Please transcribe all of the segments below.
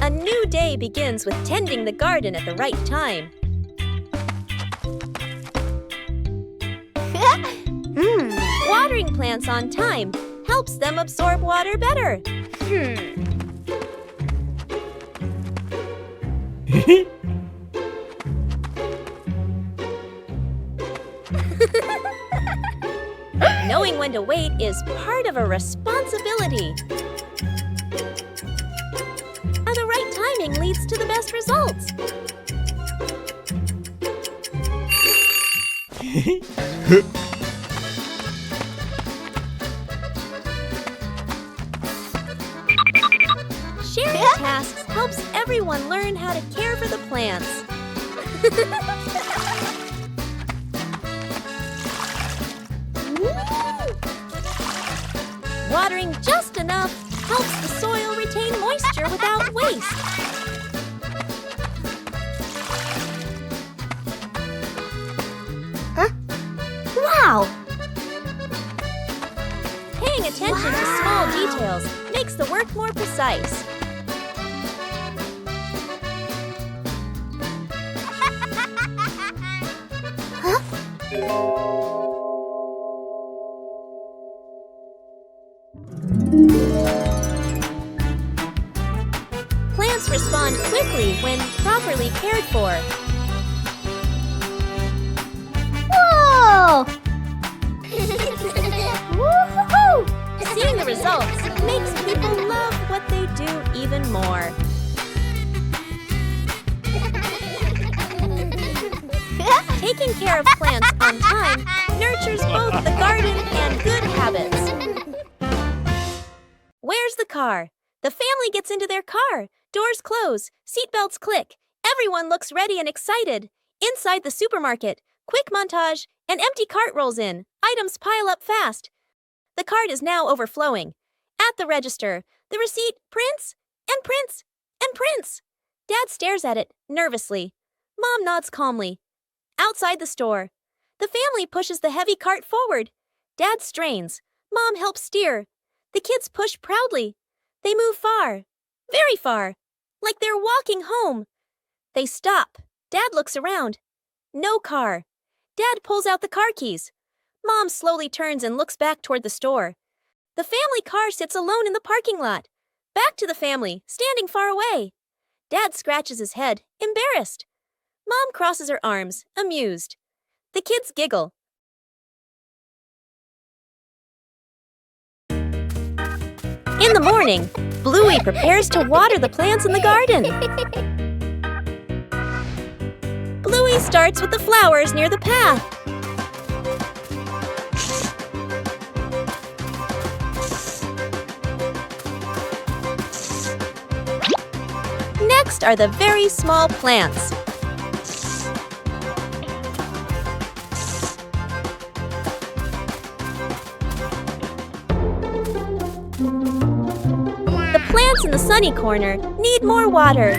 A new day begins with tending the garden at the right time. Watering plants on time helps them absorb water better. Knowing when to wait is part of a responsibility. The right timing leads to the best results. Sharing tasks helps everyone learn how to care for the plants. Watering just enough helps the soil retain moisture without waste. Wow! Paying attention to small details makes the work more precise. Plants respond quickly when properly cared for. Whoa! Woo-hoo-hoo! Seeing the results makes people love what they do even more. Taking care of plants on time nurtures both the garden and good habits. Where's the car? The family gets into their car. Doors close. Seatbelts click. Everyone looks ready and excited. Inside the supermarket, quick montage, an empty cart rolls in. Items pile up fast. The cart is now overflowing. At the register, the receipt prints and prints and prints. Dad stares at it nervously. Mom nods calmly. Outside the store, the family pushes the heavy cart forward. Dad strains. Mom helps steer. The kids push proudly. They move far, very far, like they're walking home. They stop. Dad looks around. No car. Dad pulls out the car keys. Mom slowly turns and looks back toward the store. The family car sits alone in the parking lot. Back to the family, standing far away. Dad scratches his head, embarrassed. Mom crosses her arms, amused. The kids giggle. In the morning, Bluey prepares to water the plants in the garden. Bluey starts with the flowers near the path. Next are the very small plants. The plants in the sunny corner need more water.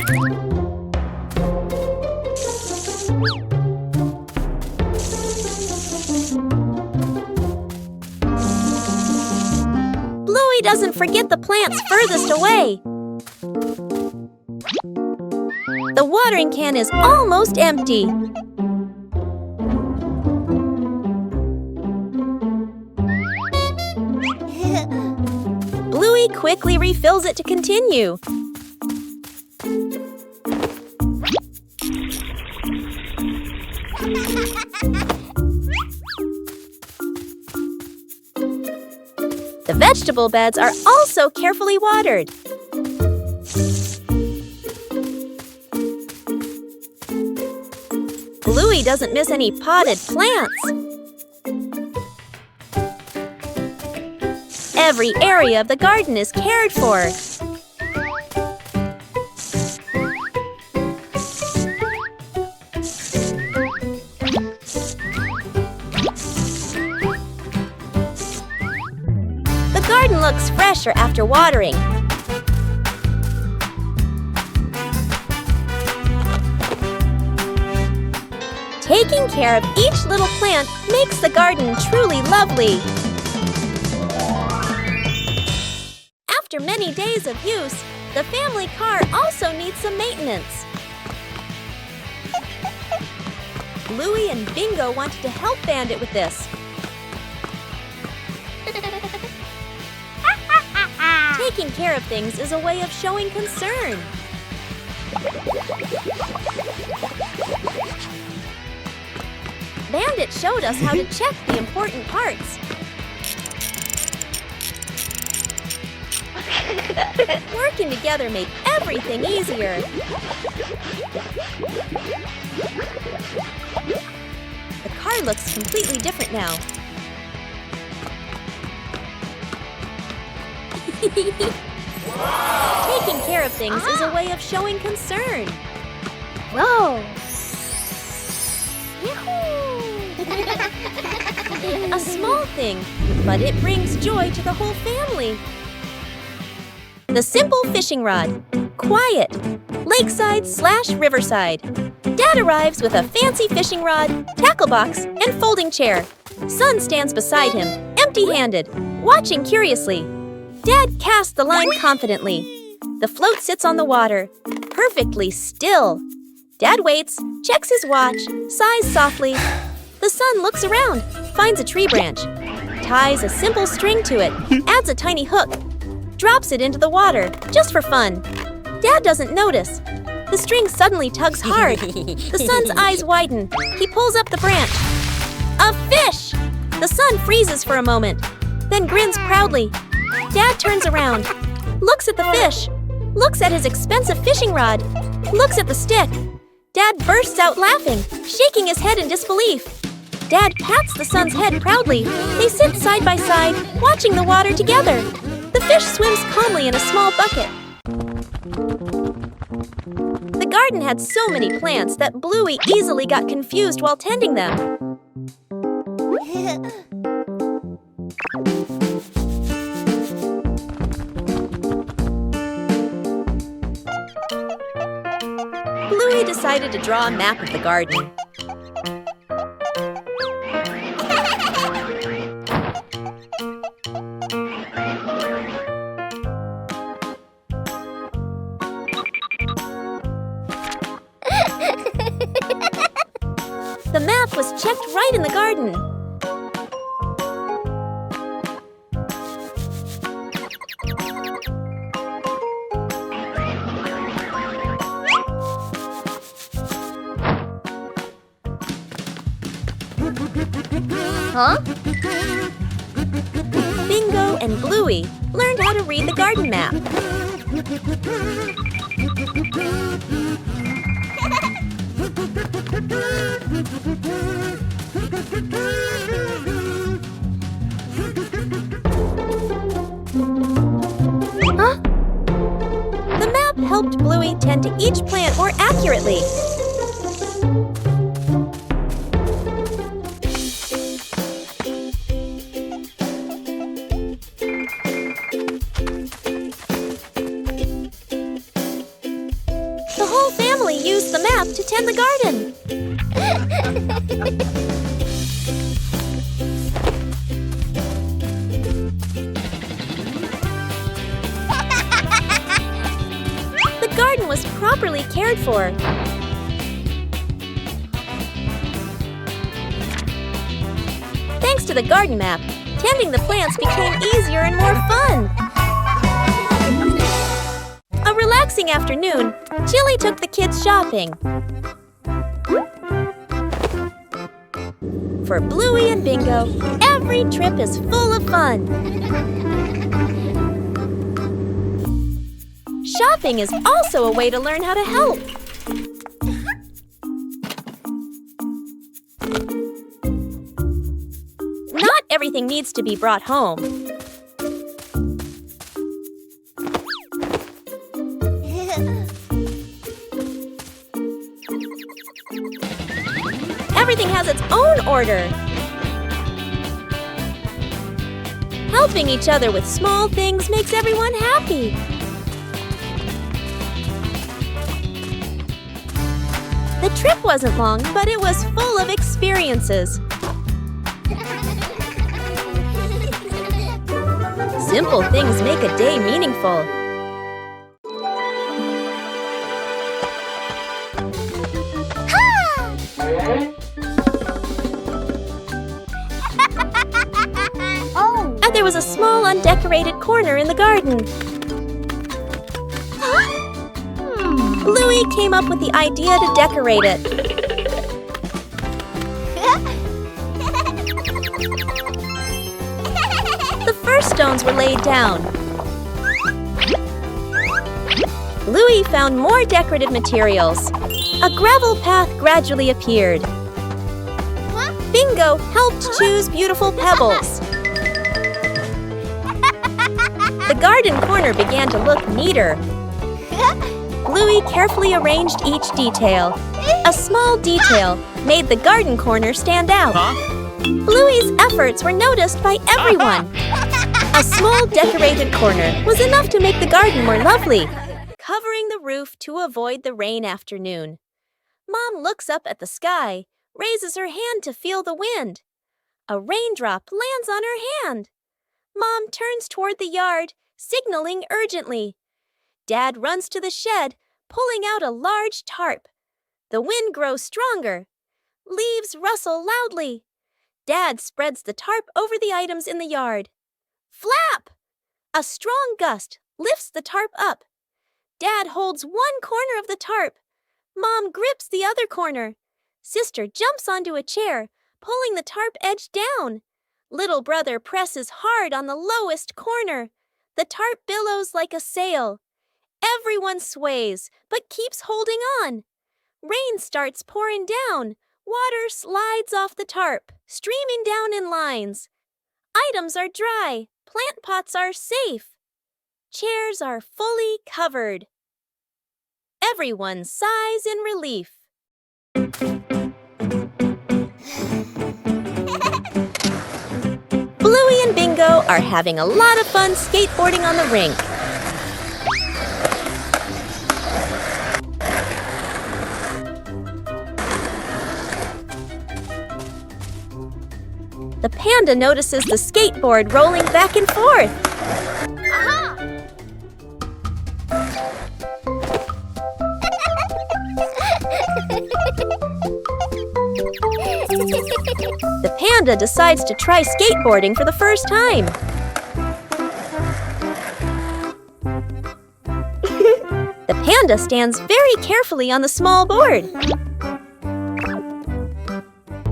Bluey doesn't forget the plants furthest away. The watering can is almost empty. Bluey quickly refills it to continue. The vegetable beds are also carefully watered. Bluey doesn't miss any potted plants. Every area of the garden is cared for. The garden looks fresher after watering. Taking care of each little plant makes the garden truly lovely. After many days of use, The family car also needs some maintenance. Bluey and Bingo wanted to help Bandit with this. Taking care of things is a way of showing concern. Bandit showed us how to check the important parts. Working together made everything easier. The car looks completely different now. Taking care of things is a way of showing concern. Whoa! A small thing, but it brings joy to the whole family. The simple fishing rod. Quiet. Lakeside/riverside. Dad arrives with a fancy fishing rod, tackle box, and folding chair. Son stands beside him, empty-handed, watching curiously. Dad casts the line confidently. The float sits on the water, perfectly still. Dad waits, checks his watch, sighs softly. The son looks around, finds a tree branch, ties a simple string to it, adds a tiny hook, drops it into the water, just for fun. Dad doesn't notice. The string suddenly tugs hard. The son's eyes widen. He pulls up the branch. A fish! The son freezes for a moment, then grins proudly. Dad turns around, looks at the fish, looks at his expensive fishing rod, looks at the stick. Dad bursts out laughing, shaking his head in disbelief. Dad pats the son's head proudly. They sit side by side, watching the water together. The fish swims calmly in a small bucket. The garden had so many plants that Bluey easily got confused while tending them. Bluey decided to draw a map of the garden. The map was checked right in the garden. Huh? Bingo and Bluey learned how to read the garden map. Huh? The map helped Bluey tend to each plant more accurately. The whole family used the map to tend the garden. The garden was properly cared for. Thanks to the garden map, tending the plants became easier and more fun. A relaxing afternoon, Chili took the kids shopping. For Bluey and Bingo, every trip is full of fun. Shopping is also a way to learn how to help. Not everything needs to be brought home. Everything has its own order. Helping each other with small things makes everyone happy. The trip wasn't long, but it was full of experiences. Simple things make a day meaningful. undecorated corner in the garden. Bluey came up with the idea to decorate it. The first stones were laid down. Bluey found more decorative materials. A gravel path gradually appeared. Bingo helped choose beautiful pebbles. The garden corner began to look neater. Bluey carefully arranged each detail. A small detail made the garden corner stand out. Bluey's efforts were noticed by everyone. A small decorated corner was enough to make the garden more lovely. Covering the roof to avoid the rain afternoon. Mom looks up at the sky, raises her hand to feel the wind. A raindrop lands on her hand. Mom turns toward the yard, signaling urgently. Dad runs to the shed, pulling out a large tarp. The wind grows stronger. Leaves rustle loudly. Dad spreads the tarp over the items in the yard. Flap! A strong gust lifts the tarp up. Dad holds one corner of the tarp. Mom grips the other corner. Sister jumps onto a chair, pulling the tarp edge down. Little brother presses hard on the lowest corner. The tarp billows like a sail. Everyone sways, but keeps holding on. Rain starts pouring down. Water slides off the tarp, streaming down in lines. Items are dry. Plant pots are safe. Chairs are fully covered. Everyone sighs in relief. Bluey and Bingo are having a lot of fun skateboarding on the rink. The panda notices the skateboard rolling back and forth. The panda decides to try skateboarding for the first time. The panda stands very carefully on the small board.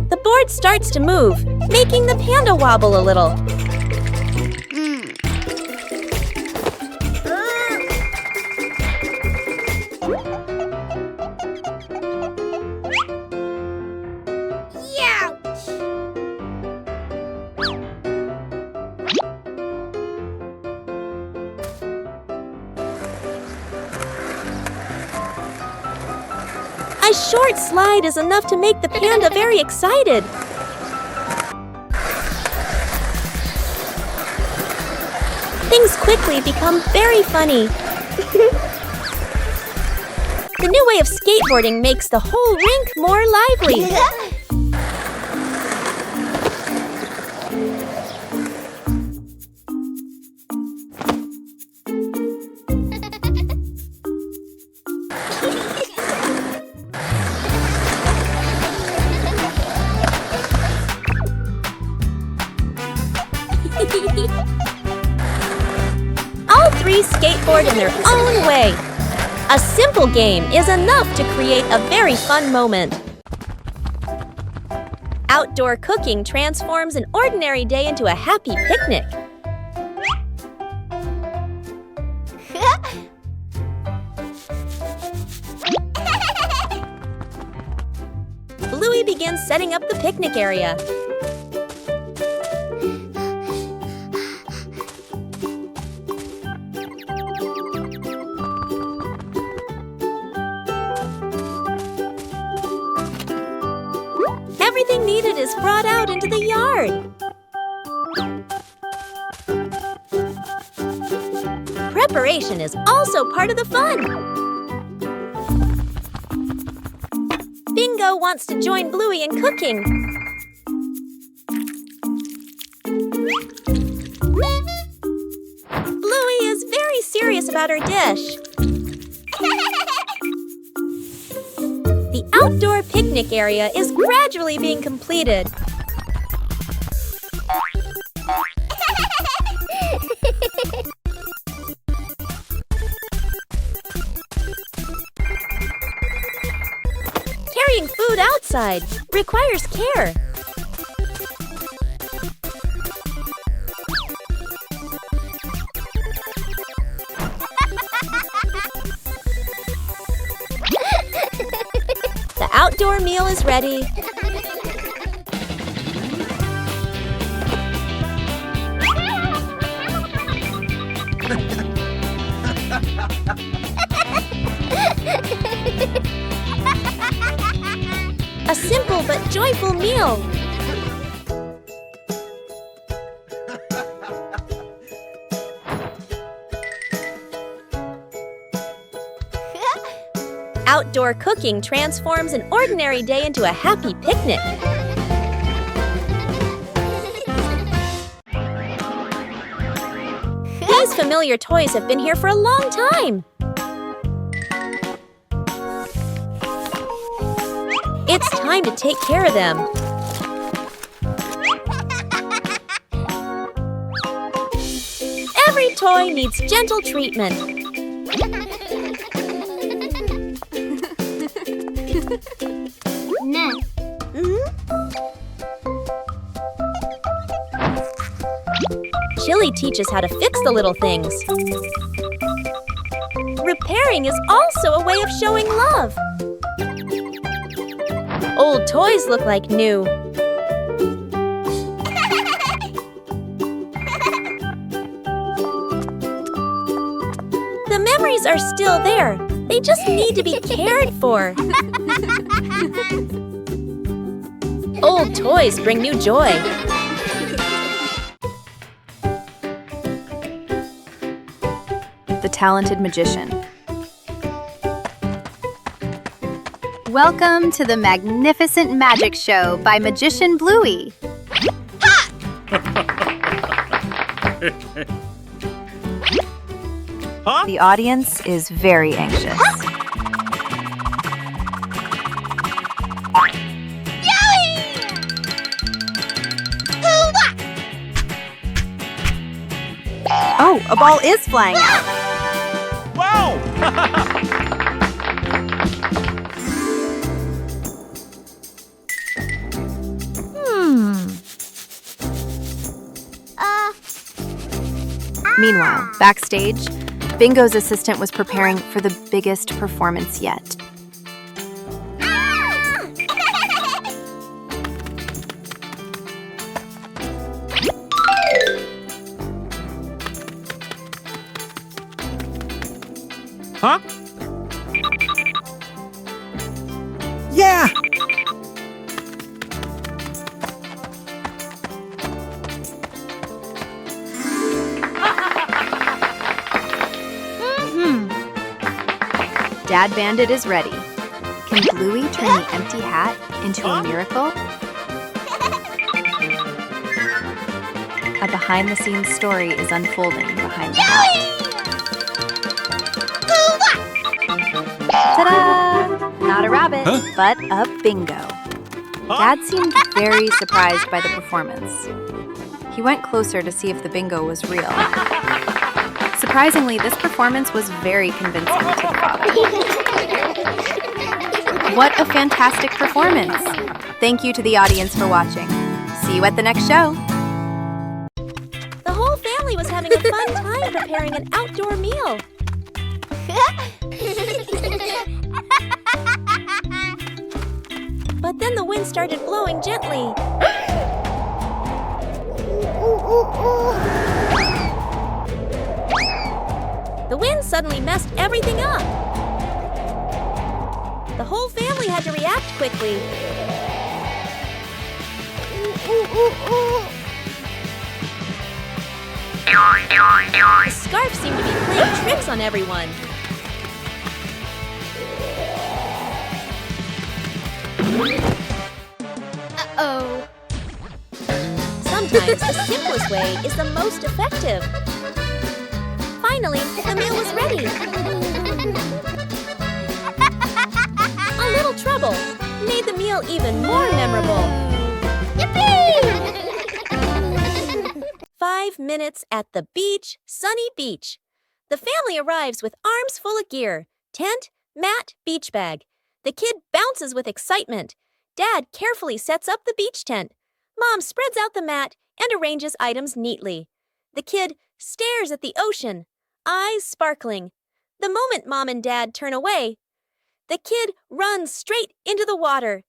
The board starts to move, making the panda wobble a little. A short slide is enough to make the panda very excited. Things quickly become very funny. The new way of skateboarding makes the whole rink more lively. All three skateboard in their own way. A simple game is enough to create a very fun moment. Outdoor cooking transforms an ordinary day into a happy picnic. Bluey begins setting up the picnic area. Everything needed is brought out into the yard. Preparation is also part of the fun. Bingo wants to join Bluey in cooking. Bluey is very serious about her dish. The outdoor picnic area is gradually being completed. Food outside requires care. The outdoor meal is ready. A simple but joyful meal. Outdoor cooking transforms an ordinary day into a happy picnic. These familiar toys have been here for a long time. It's time to take care of them. Every toy needs gentle treatment. Chili teaches how to fix the little things. Repairing is also a way of showing love. Old toys look like new. The memories are still there. They just need to be cared for. Old toys bring new joy. The talented magician. Welcome to the magnificent magic show by magician Bluey. The audience is very anxious. Oh, a ball is flying out. Wow! Meanwhile, backstage, Bingo's assistant was preparing for the biggest performance yet. Huh? Yeah! Dad Bandit is ready. Can Bluey turn the empty hat into a miracle? A behind-the-scenes story is unfolding behind the hat. Ta-da! Not a rabbit, but a bingo. Dad seemed very surprised by the performance. He went closer to see if the bingo was real. Surprisingly, this performance was very convincing to the father. What a fantastic performance! Thank you to the audience for watching. See you at the next show. The whole family was having a fun time preparing an outdoor meal. But then the wind started blowing gently. The wind suddenly messed everything up. The whole family had to react quickly. The scarf seemed to be playing tricks on everyone. Uh-oh. Sometimes the simplest way is the most effective. Finally, the meal was ready. A little trouble made the meal even more memorable. Yippee! 5 minutes at the beach, sunny beach. The family arrives with arms full of gear. Tent, mat, beach bag. The kid bounces with excitement. Dad carefully sets up the beach tent. Mom spreads out the mat and arranges items neatly. The kid stares at the ocean, eyes sparkling. The moment Mom and Dad turn away, the kid runs straight into the water.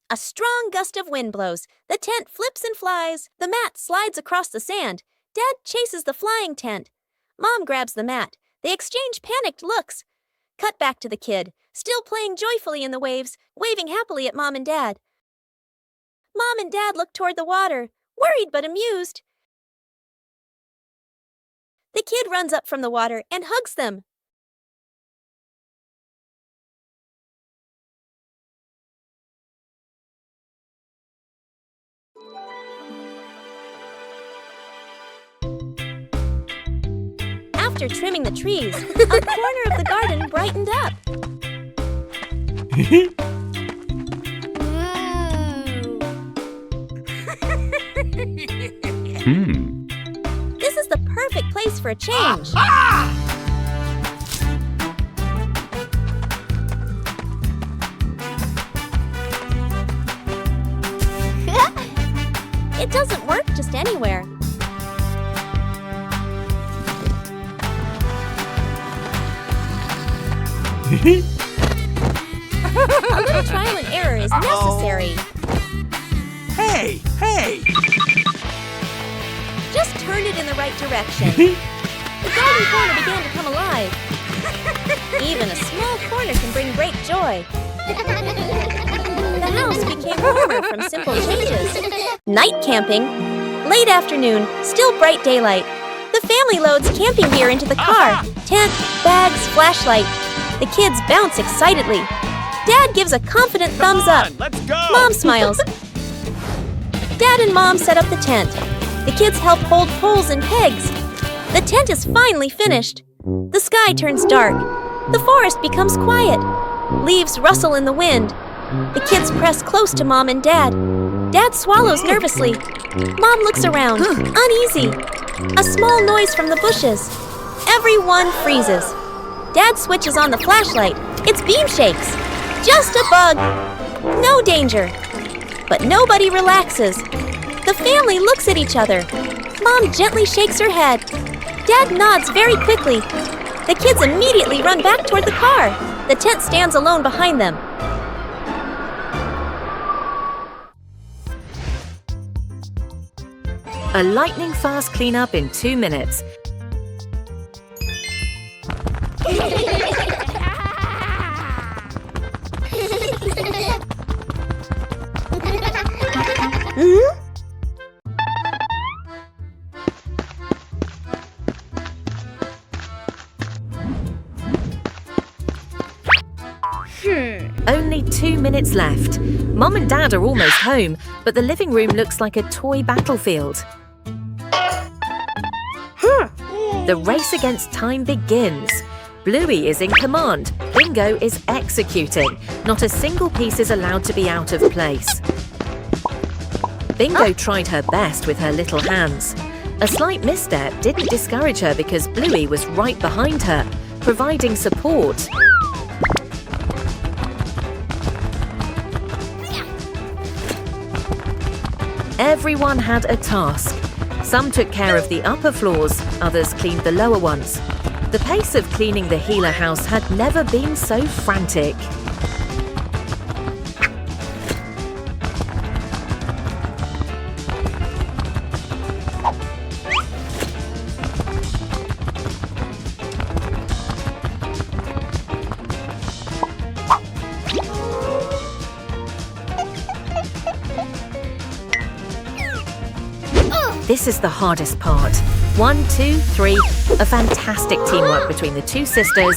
A strong gust of wind blows. The tent flips and flies. The mat slides across the sand. Dad chases the flying tent. Mom grabs the mat. They exchange panicked looks. Cut back to the kid, still playing joyfully in the waves, waving happily at Mom and Dad. Mom and Dad look toward the water, worried but amused. The kid runs up from the water and hugs them. After trimming the trees, a corner of the garden brightened up. This is the perfect place for a change. It doesn't work just anywhere. A little trial and error is necessary. Hey! Just turn it in the right direction. The garden corner began to come alive. Even a small corner can bring great joy. The house became warmer from simple changes. Night camping. Late afternoon, still bright daylight. The family loads camping gear into the car. Tent, bags, flashlight. The kids bounce excitedly. Dad gives a confident thumbs up. Let's go! Mom smiles. Dad and Mom set up the tent. The kids help hold poles and pegs. The tent is finally finished. The sky turns dark. The forest becomes quiet. Leaves rustle in the wind. The kids press close to Mom and Dad. Dad swallows nervously. Mom looks around, uneasy. A small noise from the bushes. Everyone freezes. Dad switches on the flashlight. Its beam shakes. Just a bug. No danger. But nobody relaxes. The family looks at each other. Mom gently shakes her head. Dad nods very quickly. The kids immediately run back toward the car. The tent stands alone behind them. A lightning-fast cleanup in 2 minutes. Only 2 minutes left. Mom and Dad are almost home, but the living room looks like a toy battlefield. The race against time begins. Bluey is in command. Bingo is executing. Not a single piece is allowed to be out of place. Bingo tried her best with her little hands. A slight misstep didn't discourage her because Bluey was right behind her, providing support. Everyone had a task. Some took care of the upper floors, others cleaned the lower ones. The pace of cleaning the Healer house had never been so frantic. This is the hardest part. 1, 2, 3. A fantastic teamwork between the two sisters.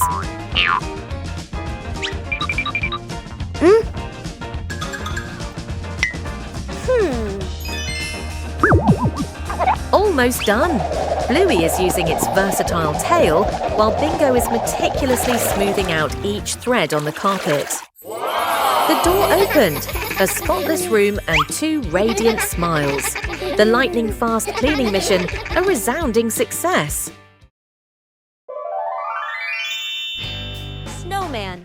Almost done. Bluey is using its versatile tail, while Bingo is meticulously smoothing out each thread on the carpet. The door opened. A spotless room and 2 radiant smiles. The lightning-fast cleaning mission, a resounding success. Snowman.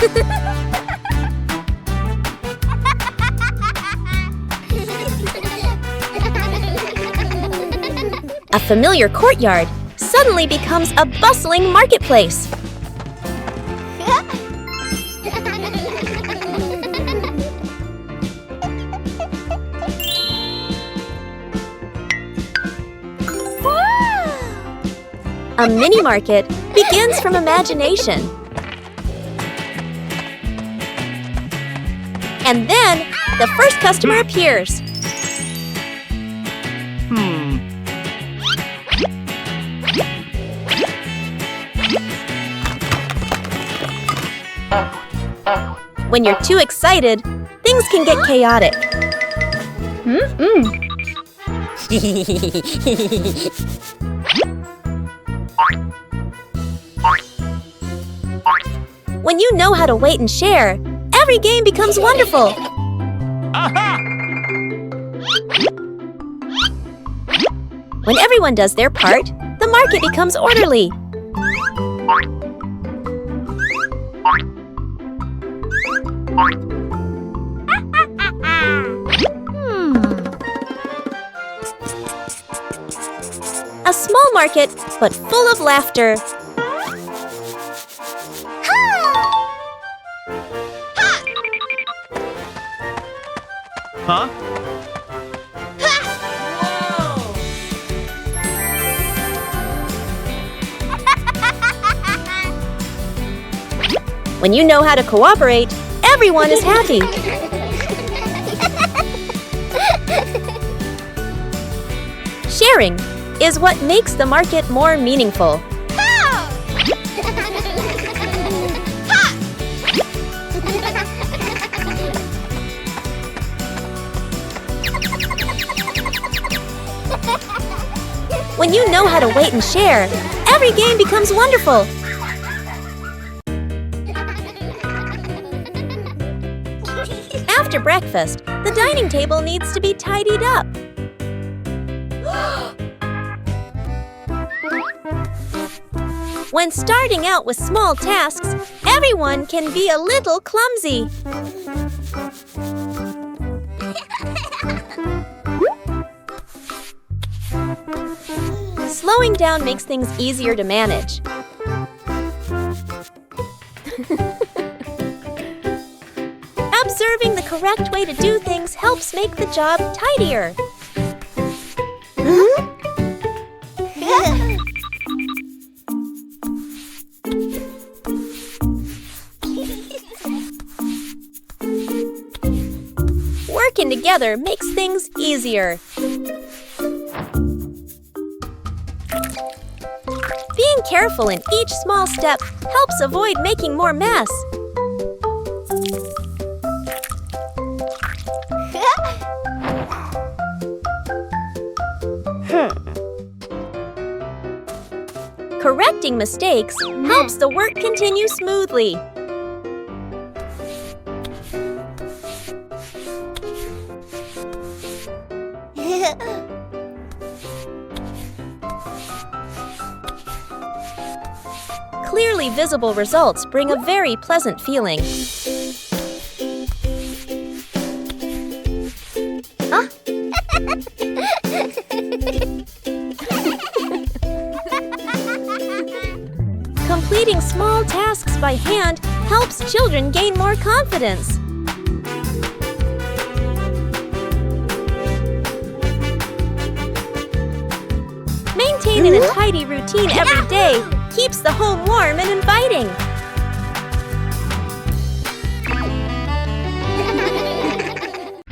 A familiar courtyard suddenly becomes a bustling marketplace. A mini market begins from imagination. And then the first customer appears. When you're too excited, things can get chaotic. When you know how to wait and share, every game becomes wonderful. When everyone does their part, the market becomes orderly. A small market, but full of laughter. Huh? When you know how to cooperate, everyone is happy. Sharing is what makes the market more meaningful. When you know how to wait and share, every game becomes wonderful. After breakfast, the dining table needs to be tidied up. When starting out with small tasks, everyone can be a little clumsy. Slowing down makes things easier to manage. Observing the correct way to do things helps make the job tidier. Working together makes things easier. Being careful in each small step helps avoid making more mess. Correcting mistakes helps the work continue smoothly. Clearly visible results bring a very pleasant feeling. Completing small tasks by hand helps children gain more confidence. Maintaining a tidy routine every day keeps the home warm and inviting.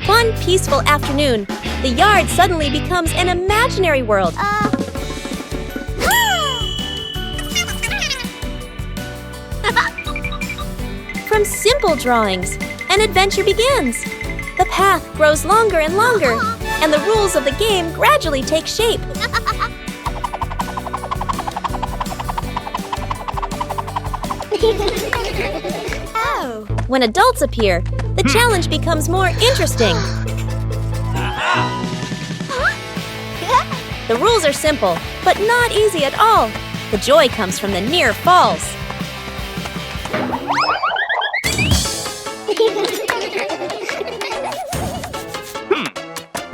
One peaceful afternoon, the yard suddenly becomes an imaginary world. From simple drawings, an adventure begins. The path grows longer and longer, and the rules of the game gradually take shape. When adults appear, the challenge becomes more interesting. The rules are simple, but not easy at all. The joy comes from the near falls.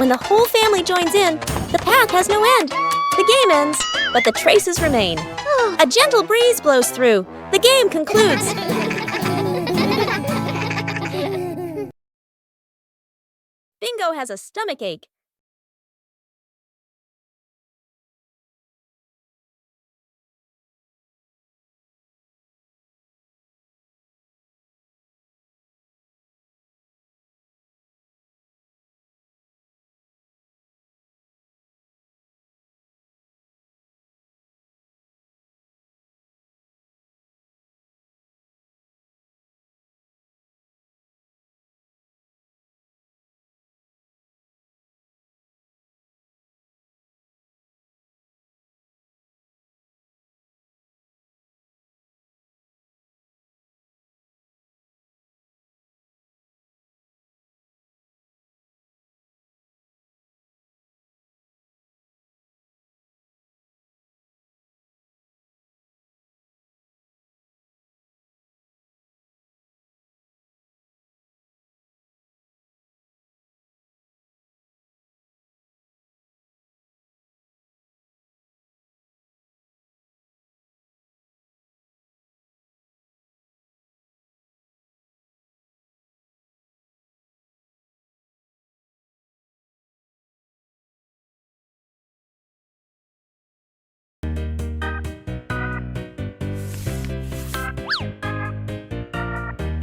When the whole family joins in, the path has no end. The game ends, but the traces remain. A gentle breeze blows through. The game concludes. Bingo has a stomachache.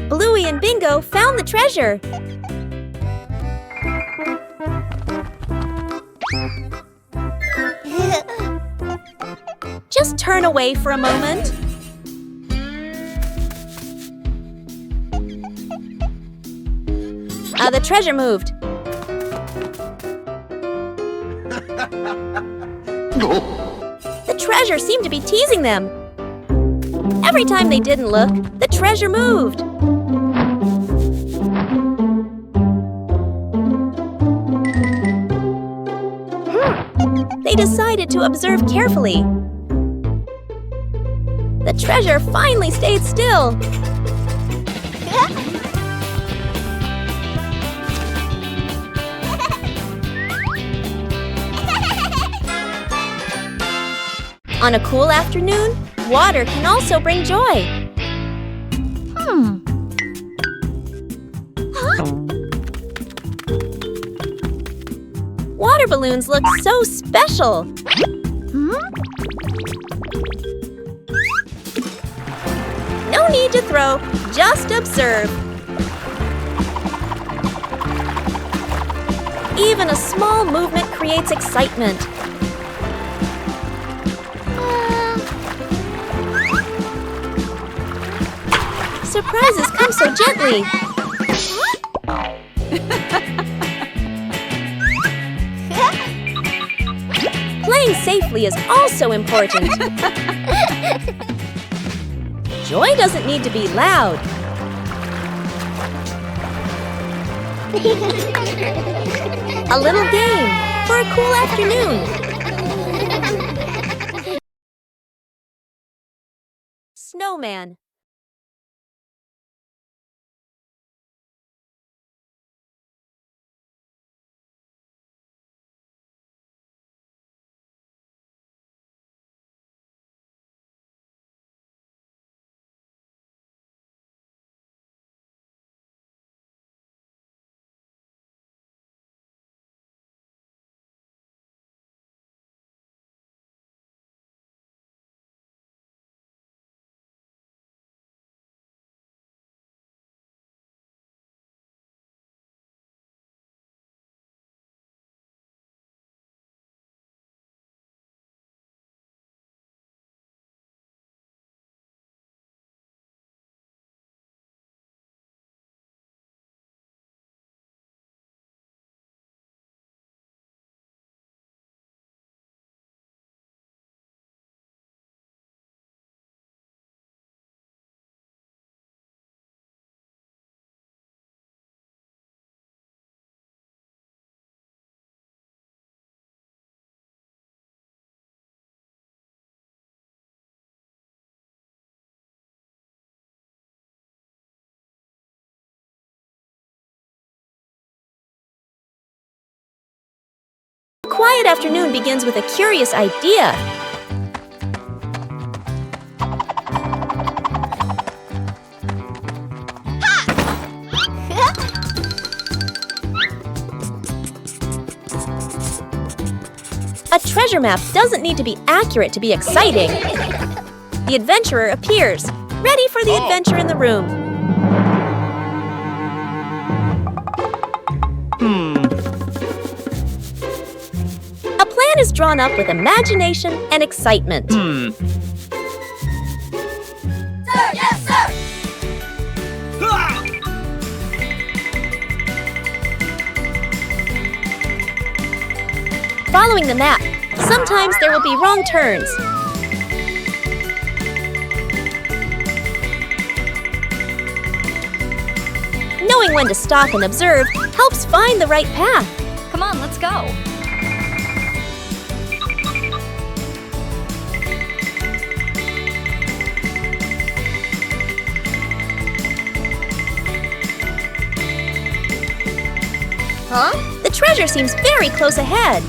Bluey and Bingo found the treasure. Just turn away for a moment. The treasure moved. The treasure seemed to be teasing them. Every time they didn't look, the treasure moved. They decided to observe carefully. The treasure finally stayed still. On a cool afternoon, water can also bring joy. Water balloons look so special. No need to throw, just observe. Even a small movement creates excitement. Surprises come so gently. Playing safely is also important. Joy doesn't need to be loud. A little game for a cool afternoon. Snowman. quiet afternoon begins with a curious idea. A treasure map doesn't need to be accurate to be exciting. The adventurer appears, ready for the adventure in the room. A plan is drawn up with imagination and excitement. Sir, yes, sir! Following the map, sometimes there will be wrong turns. Knowing when to stop and observe helps find the right path. Come on, let's go. Huh? The treasure seems very close ahead.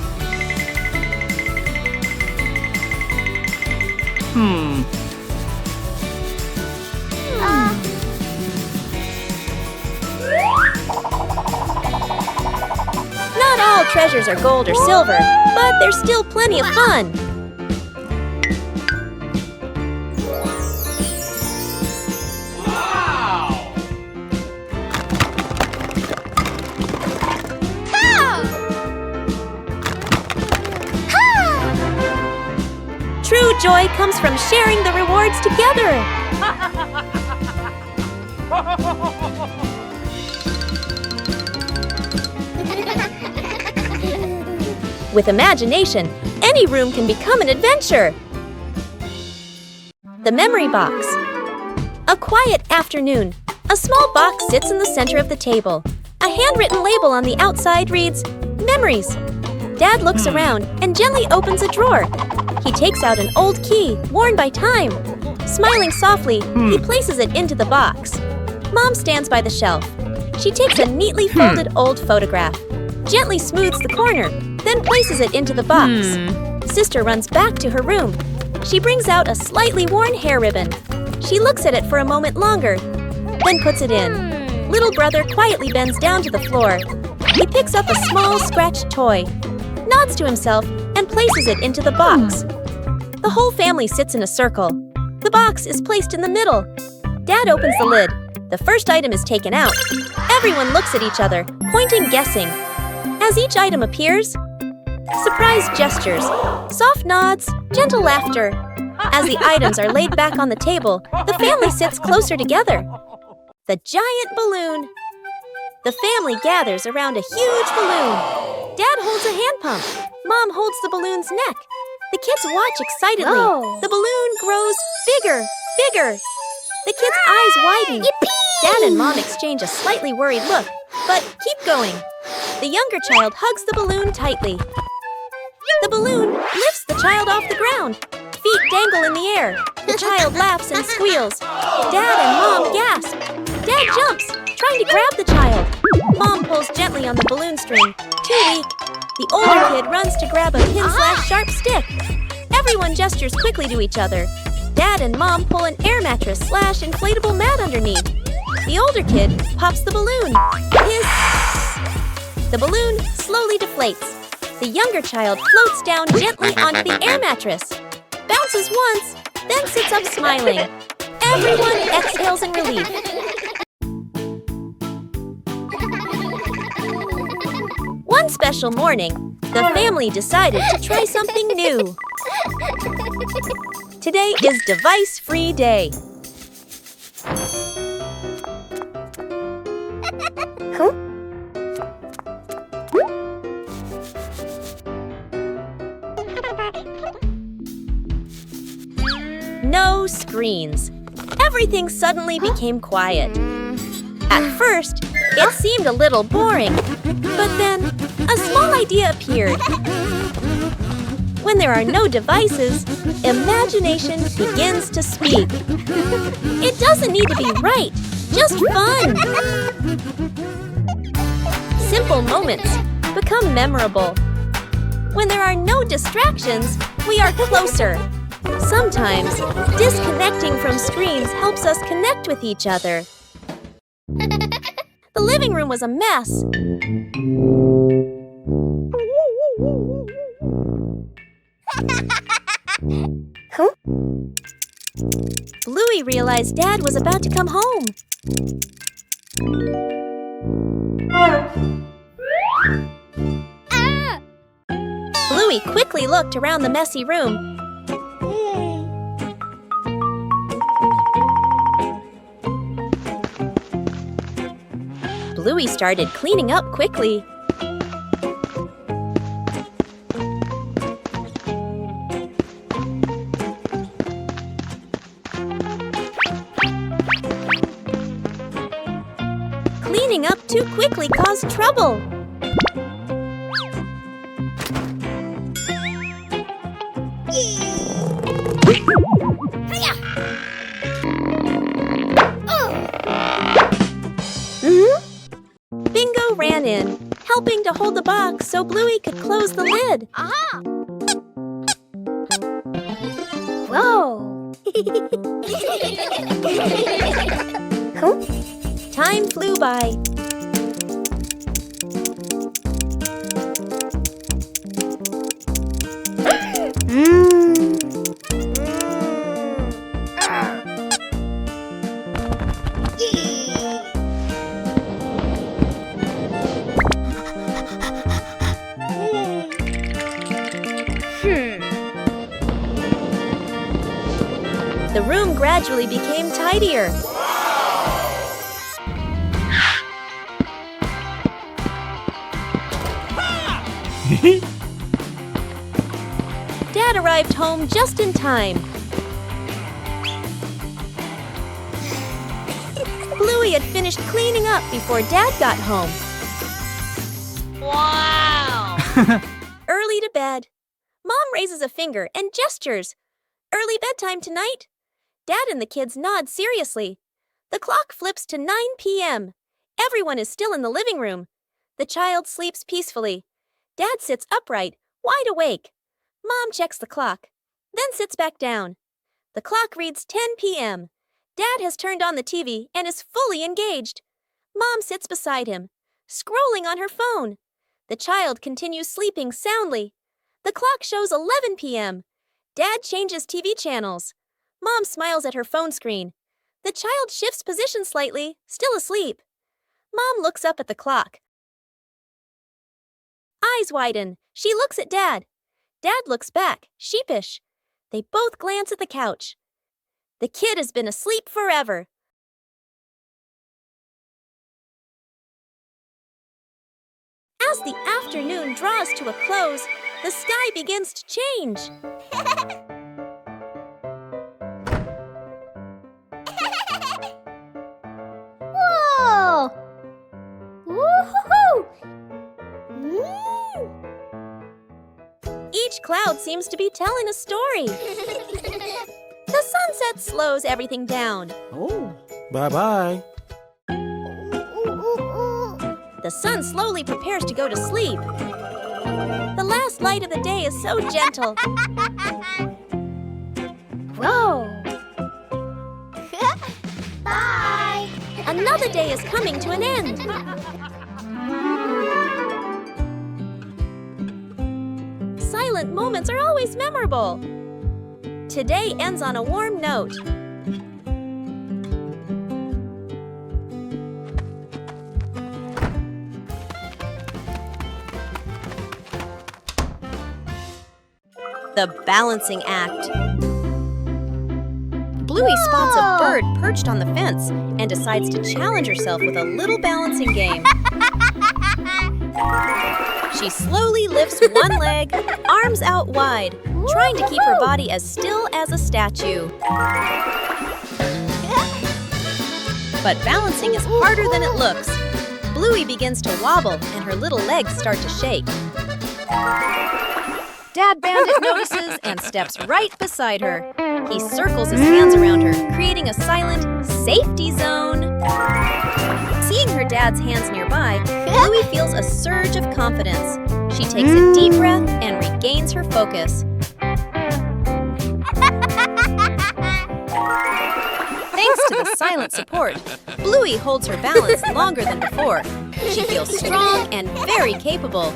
Not all treasures are gold or silver, but there's still plenty of fun. True joy comes from sharing the rewards together. With imagination, any room can become an adventure. The memory box. A quiet afternoon. A small box sits in the center of the table. A handwritten label on the outside reads, "Memories." Dad looks around and gently opens a drawer. He takes out an old key, worn by time. Smiling softly, he places it into the box. Mom stands by the shelf. She takes a neatly folded old photograph, gently smooths the corner, then places it into the box. Sister runs back to her room. She brings out a slightly worn hair ribbon. She looks at it for a moment longer, then puts it in. Little brother quietly bends down to the floor. He picks up a small scratched toy, nods to himself, and places it into the box. The whole family sits in a circle. The box is placed in the middle. Dad opens the lid. The first item is taken out. Everyone looks at each other, pointing, guessing. As each item appears, surprise gestures, soft nods, gentle laughter. As the items are laid back on the table, the family sits closer together. The giant balloon. The family gathers around a huge balloon. Dad holds a hand pump. Mom holds the balloon's neck. The kids watch excitedly. Whoa. The balloon grows bigger, bigger. The kids' eyes widen. Yippee! Dad and Mom exchange a slightly worried look, but keep going. The younger child hugs the balloon tightly. The balloon lifts the child off the ground. Feet dangle in the air. The child laughs and squeals. Dad and Mom gasp. Dad jumps, trying to grab the child. Mom pulls gently on the balloon string. Too weak. The older kid runs to grab a pin/sharp stick. Everyone gestures quickly to each other. Dad and Mom pull an air mattress/inflatable mat underneath. The older kid pops the balloon. Hiss! The balloon slowly deflates. The younger child floats down gently onto the air mattress. Bounces once, then sits up smiling. Everyone exhales in relief. One special morning, the family decided to try something new. Today is device-free day. No screens. Everything suddenly became quiet. At first, it seemed a little boring, but then a small idea appeared. When there are no devices, imagination begins to speak. It doesn't need to be right, just fun. Simple moments become memorable. When there are no distractions, we are closer. Sometimes, disconnecting from screens helps us connect with each other. The living room was a mess. Huh? Bluey realized Dad was about to come home. Bluey quickly looked around the messy room. Bluey started cleaning up quickly. Cleaning up too quickly caused trouble. Bingo ran in, helping to hold the box so Bluey could close the lid. Aha! Whoa! Huh? Time flew by. The room gradually became tidier. Dad arrived home just in time. Bluey had finished cleaning up before Dad got home. Wow! Early to bed. Mom raises a finger and gestures. Early bedtime tonight. Dad and the kids nod seriously. The clock flips to 9 p.m. Everyone is still in the living room. The child sleeps peacefully. Dad sits upright, wide awake. Mom checks the clock, then sits back down. The clock reads 10 p.m. Dad has turned on the TV and is fully engaged. Mom sits beside him, scrolling on her phone. The child continues sleeping soundly. The clock shows 11 p.m. Dad changes TV channels. Mom smiles at her phone screen. The child shifts position slightly, still asleep. Mom looks up at the clock. Eyes widen. She looks at Dad. Dad looks back, sheepish. They both glance at the couch. The kid has been asleep forever. As the afternoon draws to a close, the sky begins to change. Whoa! Woohoo! Each cloud seems to be telling a story. The sunset slows everything down. Oh, bye-bye. The sun slowly prepares to go to sleep. The last light of the day is so gentle. Whoa! Bye! Another day is coming to an end. Silent moments are always memorable. Today ends on a warm note. The balancing act. Bluey spots a bird perched on the fence and decides to challenge herself with a little balancing game. She slowly lifts one leg, arms out wide, trying to keep her body as still as a statue. But balancing is harder than it looks. Bluey begins to wobble and her little legs start to shake. Dad Bandit notices and steps right beside her. He circles his hands around her, creating a silent safety zone. Seeing her dad's hands nearby, Bluey feels a surge of confidence. She takes a deep breath and regains her focus. Thanks to the silent support, Bluey holds her balance longer than before. She feels strong and very capable.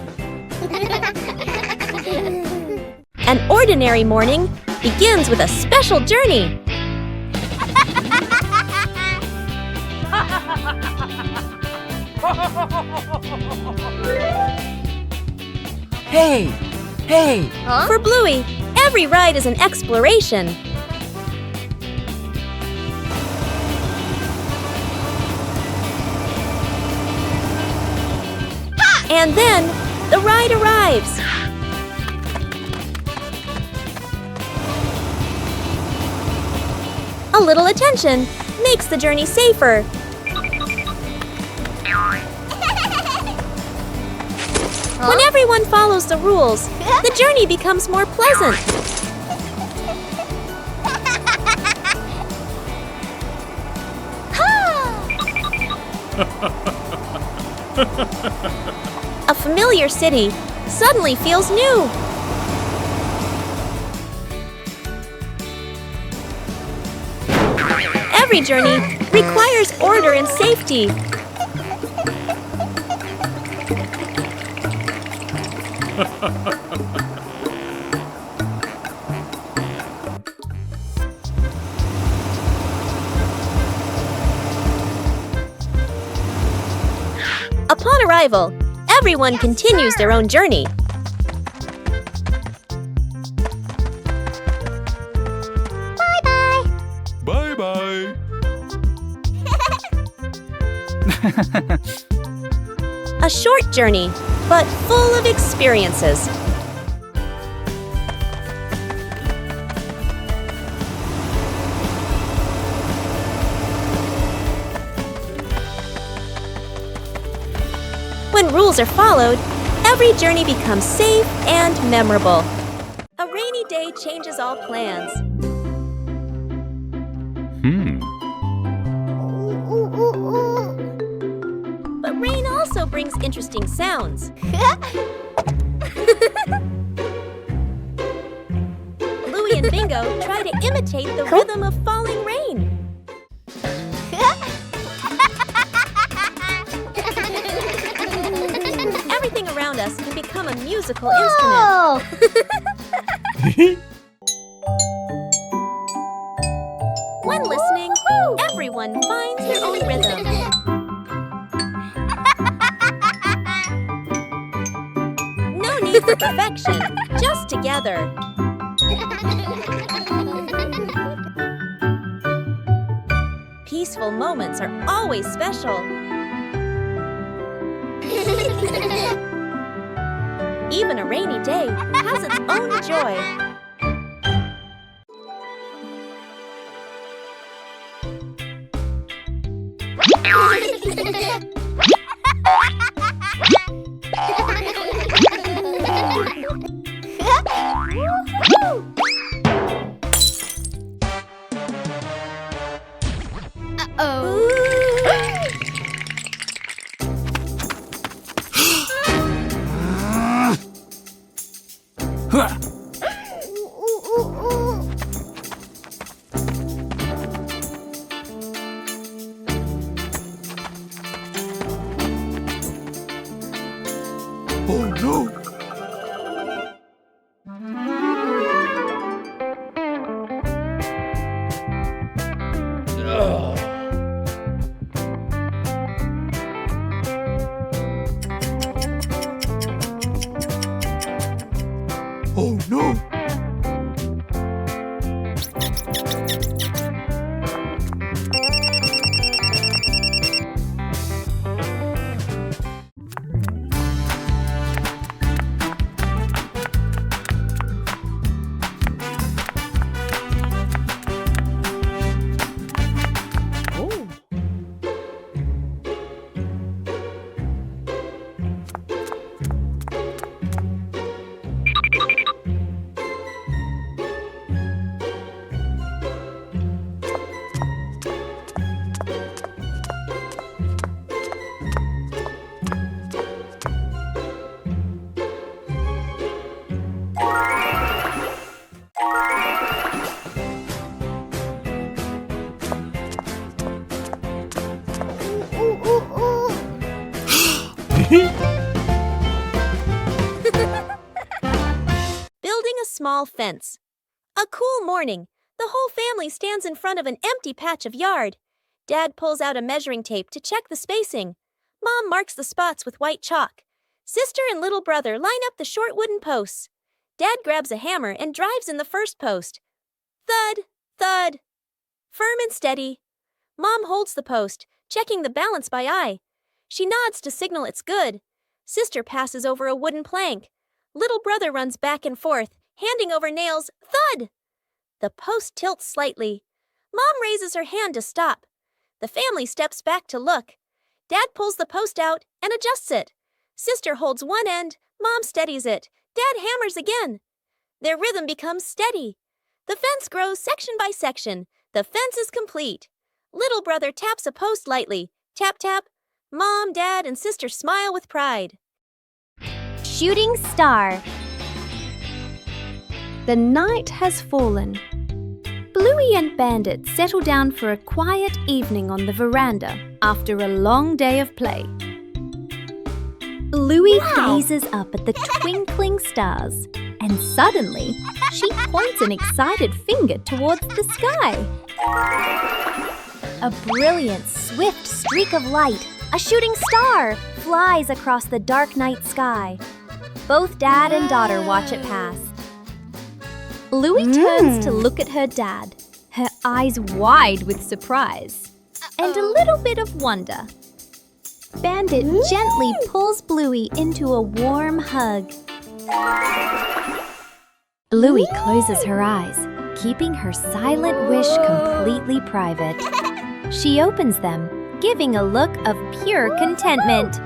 An ordinary morning begins with a special journey. Hey! Hey! For Bluey, every ride is an exploration. And then, the ride arrives. A little attention makes the journey safer. When everyone follows the rules, the journey becomes more pleasant. A familiar city suddenly feels new. Every journey requires order and safety. Upon arrival, everyone continues their own journey. Bye-bye. A short journey, but full of experiences. When rules are followed, every journey becomes safe and memorable. A rainy day changes all plans. But rain also brings interesting sounds. Bluey and Bingo try to imitate the rhythm of falling rain. Everything around us can become a musical instrument. When listening, everyone finds their own rhythm. No need for perfection, just together. Peaceful moments are always special. Even a rainy day has its own joy. Oh no! Oh no! small fence. A cool morning. The whole family stands in front of an empty patch of yard. Dad pulls out a measuring tape to check the spacing. Mom marks the spots with white chalk. Sister and little brother line up the short wooden posts. Dad grabs a hammer and drives in the first post. Thud, thud. Firm and steady. Mom holds the post, checking the balance by eye. She nods to signal it's good. Sister passes over a wooden plank. Little brother runs back and forth, handing over nails. Thud! The post tilts slightly. Mom raises her hand to stop. The family steps back to look. Dad pulls the post out and adjusts it. Sister holds one end. Mom steadies it. Dad hammers again. Their rhythm becomes steady. The fence grows section by section. The fence is complete. Little brother taps a post lightly. Tap, tap. Mom, Dad, and Sister smile with pride. Shooting star. The night has fallen. Bluey and Bandit settle down for a quiet evening on the veranda after a long day of play. Bluey gazes up at the twinkling stars, and suddenly she points an excited finger towards the sky. A brilliant, swift streak of light, a shooting star, flies across the dark night sky. Both dad and daughter watch it pass. Bluey turns to look at her dad, her eyes wide with surprise and a little bit of wonder. Bandit gently pulls Bluey into a warm hug. Bluey closes her eyes, keeping her silent wish completely private. She opens them, giving a look of pure contentment.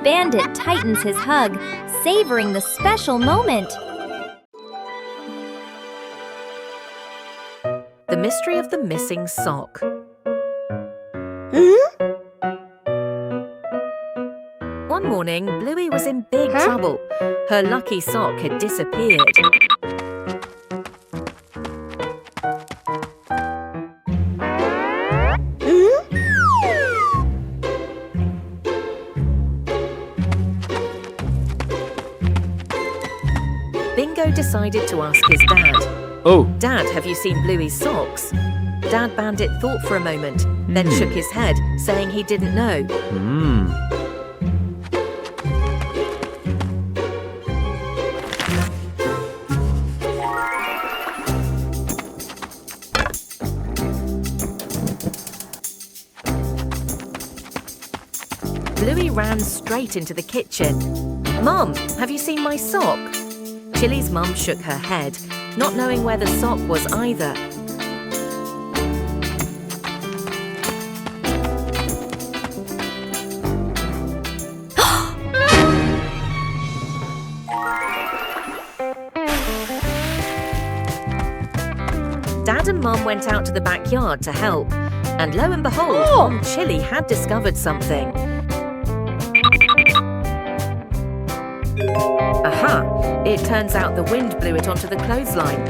Bandit tightens his hug, savoring the special moment. The mystery of the missing sock. One morning, Bluey was in big trouble. Her lucky sock had disappeared. Bingo decided to ask his dad. Oh, Dad, have you seen Bluey's socks? Dad Bandit thought for a moment, then shook his head, saying he didn't know. Bluey ran straight into the kitchen. Mom, have you seen my sock? Chili's mum shook her head, not knowing where the sock was either. Dad and Mum went out to the backyard to help, and lo and behold, Mum Chili had discovered something. Aha! It turns out the wind blew it onto the clothesline.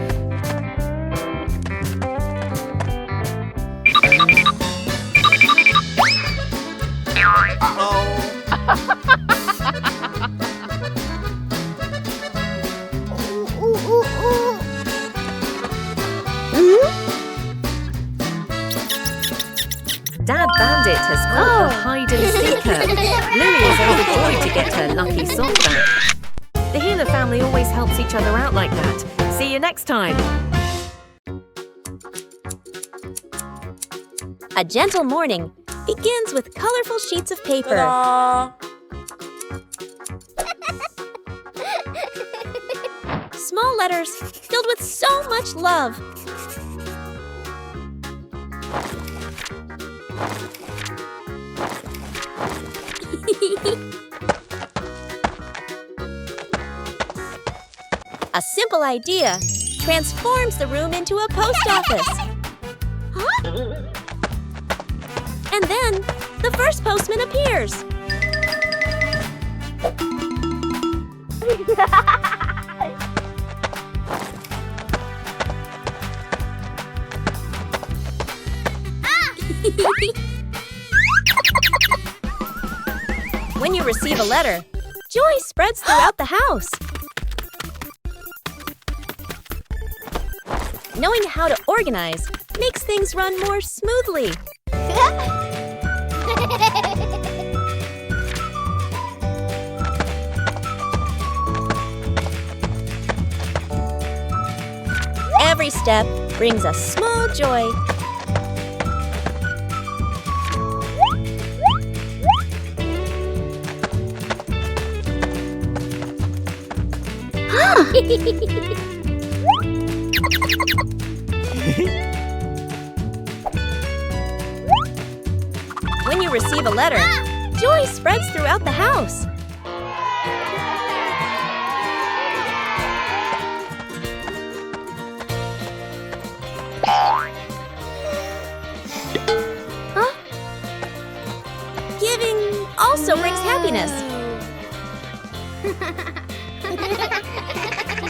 Dad Bandit has caught her hide and seeker. Bluey is overjoyed to get her lucky sock back. The Healer family always helps each other out like that. See you next time. A gentle morning begins with colorful sheets of paper. Small letters filled with so much love. A simple idea transforms the room into a post office. Huh? And then the first postman appears. When you receive a letter, joy spreads throughout the house. Knowing how to organize makes things run more smoothly. Every step brings a small joy. When you receive a letter, joy spreads throughout the house. Giving also brings happiness.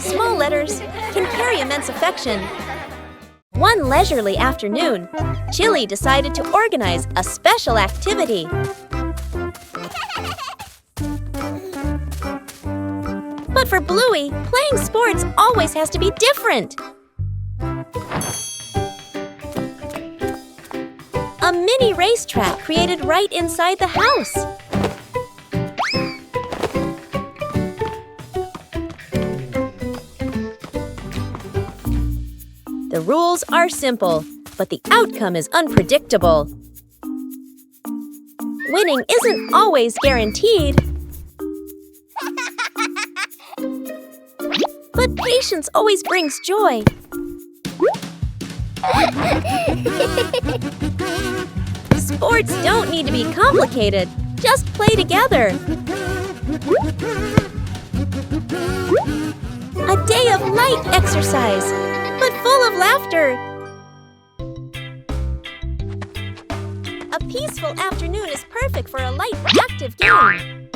Small letters can carry immense affection. One leisurely afternoon, Chili decided to organize a special activity. But for Bluey, playing sports always has to be different. A mini racetrack created right inside the house. The rules are simple, but the outcome is unpredictable. Winning isn't always guaranteed. But patience always brings joy. Sports don't need to be complicated. Just play together. A day of light exercise, but full of laughter. A peaceful afternoon is perfect for a light, active game.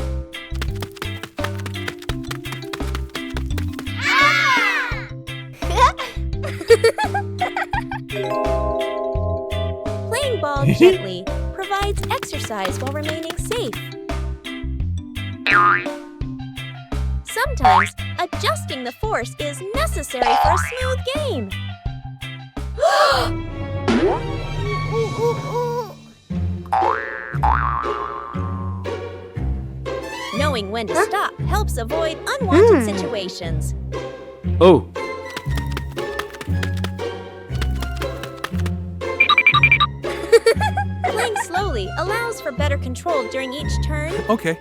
Playing ball gently provides exercise while remaining safe. Sometimes, adjusting the force is necessary for a smooth game. Knowing when to stop helps avoid unwanted situations. Oh, Playing slowly allows for better control during each turn. Okay.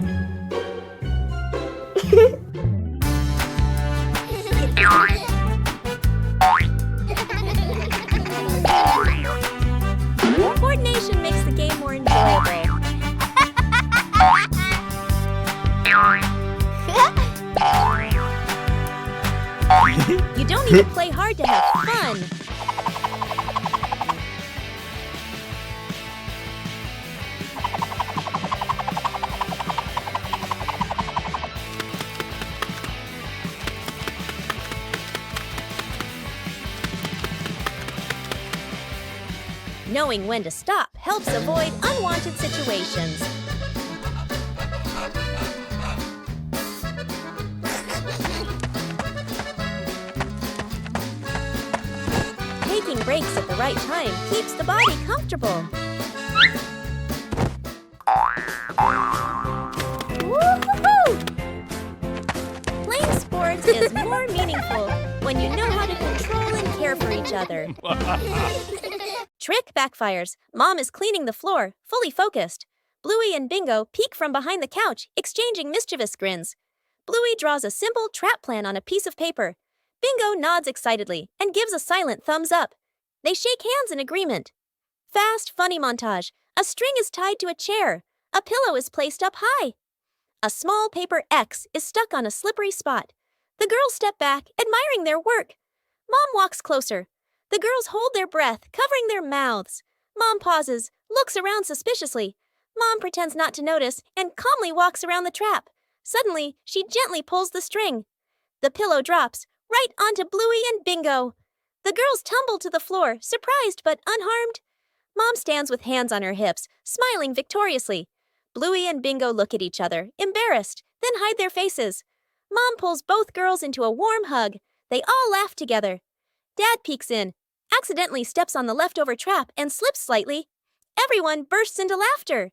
Coordination makes the game more enjoyable. You don't need to play hard to have fun. Knowing when to stop helps avoid unwanted situations. Taking breaks at the right time keeps the body comfortable. Woo-hoo-hoo! Playing sports is more meaningful when you know how to control and care for each other. Trick backfires. Mom is cleaning the floor, fully focused. Bluey and Bingo peek from behind the couch, exchanging mischievous grins. Bluey draws a simple trap plan on a piece of paper. Bingo nods excitedly and gives a silent thumbs up. They shake hands in agreement. Fast, funny montage. A string is tied to a chair. A pillow is placed up high. A small paper X is stuck on a slippery spot. The girls step back, admiring their work. Mom walks closer. The girls hold their breath, covering their mouths. Mom pauses, looks around suspiciously. Mom pretends not to notice and calmly walks around the trap. Suddenly, she gently pulls the string. The pillow drops, right onto Bluey and Bingo. The girls tumble to the floor, surprised but unharmed. Mom stands with hands on her hips, smiling victoriously. Bluey and Bingo look at each other, embarrassed, then hide their faces. Mom pulls both girls into a warm hug. They all laugh together. Dad peeks in, accidentally steps on the leftover trap and slips slightly. Everyone bursts into laughter.